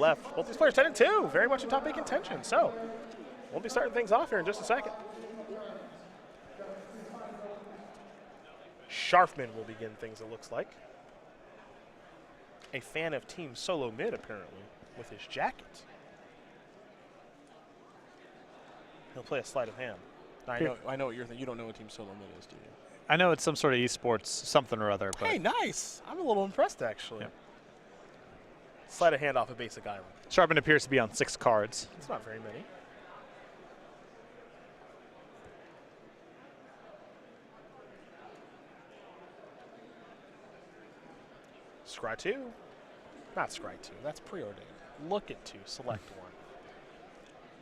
left. Both these players 10-2, very much in top 8 contention. So we'll be starting things off here in just a second. Sharfman will begin things, it looks like. A fan of Team Solo Mid, apparently, with his jacket. He'll play a sleight of hand. I know what you're thinking. You don't know what Team Solo Mid is, do you? I know it's some sort of esports something or other. But hey, nice. I'm a little impressed, actually. Yeah. Sleight of hand off a basic island. Sharfman appears to be on 6 cards. It's not very many. Scry 2. Not Scry 2. That's preordained. Look at 2. Select 1.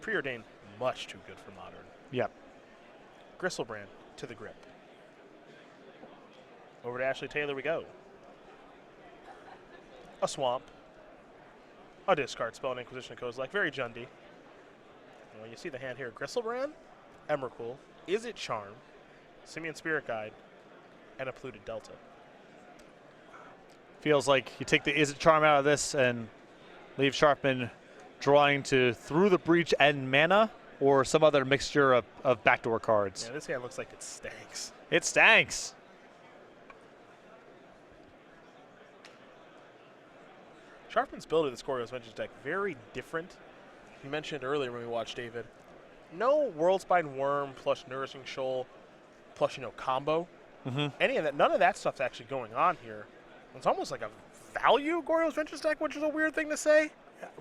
Preordained, much too good for Modern. Yep. Gristlebrand to the grip. Over to Ashley Taylor we go. A Swamp. A discard spell and Inquisition of Kozilek. Very Jundy. And when you see the hand here, Gristlebrand, Emrakul, Is It Charm, Simian Spirit Guide, and a Polluted Delta. Feels like you take the Is It Charm out of this and leave Sharfman drawing to Through the Breach and mana, or some other mixture of backdoor cards. Yeah, this hand looks like it stanks. It stanks. Sharfman's build of the SCGORL Vengeance deck, very different. You mentioned earlier when we watched David, no Worldspine Worm plus Nourishing Shoal plus, combo. Any of that, none of that stuff's actually going on here. It's almost like a value Goryo's Vengeance deck, which is a weird thing to say.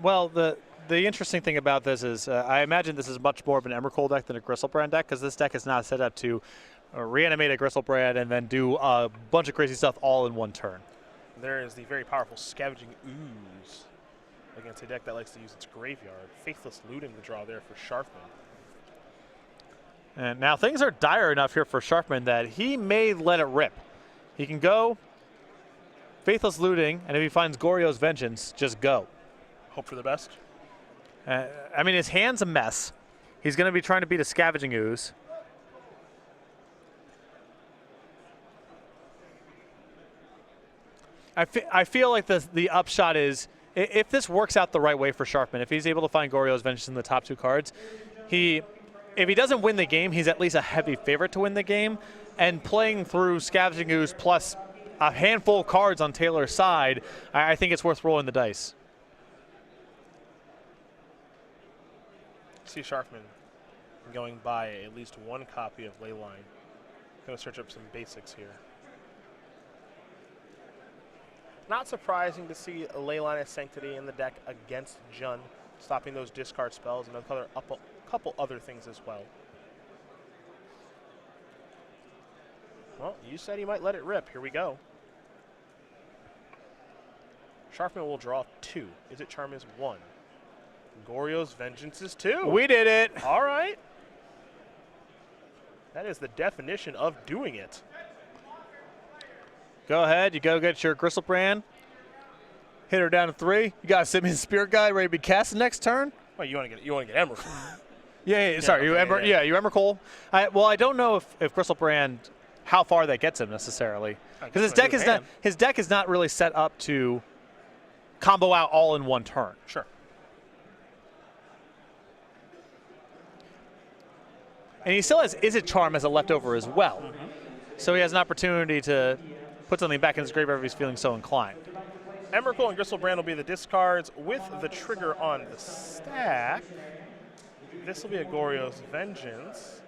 Well, the interesting thing about this is I imagine this is much more of an Emrakul deck than a Gristlebrand deck, because this deck is not set up to reanimate a Gristlebrand and then do a bunch of crazy stuff all in one turn. There is the very powerful Scavenging Ooze against a deck that likes to use its graveyard. Faithless Looting the draw there for Sharfman. And now things are dire enough here for Sharfman that he may let it rip. He can go Faithless Looting, and if he finds Goryo's Vengeance, just go. Hope for the best. I mean, his hand's a mess. He's going to be trying to beat a Scavenging Ooze. I feel like the upshot is, if this works out the right way for Sharfman, if he's able to find Goryo's Vengeance in the top 2 cards, if he doesn't win the game, he's at least a heavy favorite to win the game. And playing through Scavenging Ooze plus a handful of cards on Taylor's side, I think it's worth rolling the dice. See Sharfman going by at least one copy of Leyline. Going to search up some basics here. Not surprising to see a Leyline of Sanctity in the deck against Jund, stopping those discard spells and a couple other things as well. Well, you said he might let it rip. Here we go. Sharfman will draw 2. Is It Charm is 1. Goryo's Vengeance is 2. We did it. All right. That is the definition of doing it. Go ahead. You go get your Gristlebrand. Hit her down to 3. You got a Simian Spirit Guide ready to be cast next turn. Well, you want to get Emrakul. Yeah, sorry, you Emrakul. I don't know if Gristlebrand, how far that gets him necessarily, because his deck is not really set up to combo out all in one turn. Sure. And he still has Is It Charm as a leftover as well, so he has an opportunity to put something back in his graveyard if he's feeling so inclined. Emrakul and Gristlebrand will be the discards with the trigger on the stack. This will be a Goryo's Vengeance.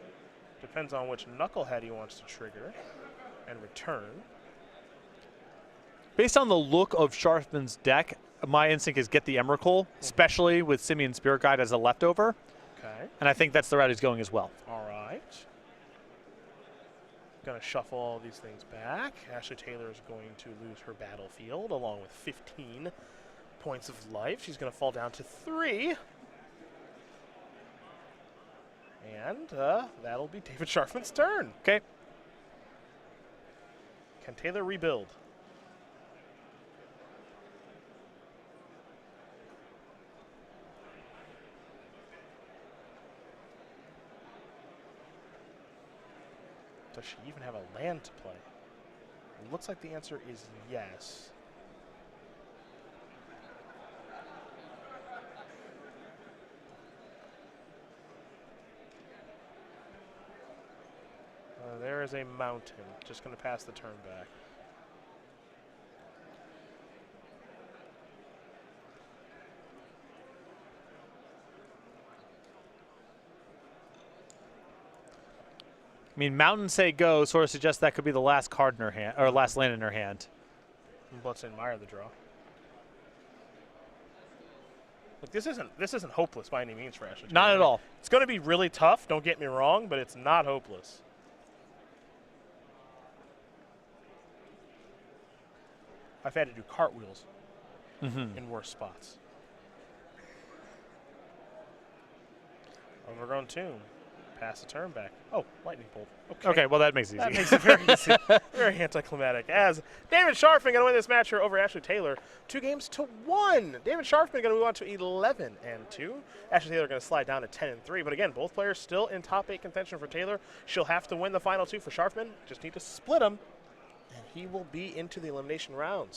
Depends on which Knucklehead he wants to trigger and return. Based on the look of Sharfman's deck, my instinct is get the Emrakul, especially with Simian Spirit Guide as a leftover. Okay. And I think that's the route he's going as well. All right. Going to shuffle all these things back. Ashley Taylor is going to lose her battlefield along with 15 points of life. She's going to fall down to 3. And that'll be David Sharfman's turn. Okay. Can Taylor rebuild? Does she even have a land to play? It looks like the answer is yes. is a mountain. Just going to pass the turn back. I mean, mountain say go sort of suggests that could be the last card in her hand, or last land in her hand. Let's admire the draw. Look, this isn't hopeless by any means for Ashley. Not at all. It's going to be really tough, don't get me wrong, but it's not hopeless. I've had to do cartwheels in worse spots. Overgrown tomb. Pass the turn back. Oh, lightning bolt. Okay, well, that makes it easy. That makes it very easy. Very anticlimactic. As David Sharfman going to win this match here over Ashley Taylor, 2-1. David Sharfman going to move on to 11-2. Ashley Taylor going to slide down to 10-3. But again, both players still in top 8 contention for Taylor. She'll have to win the final 2 for Sharfman. Just need to split them, and he will be into the elimination rounds.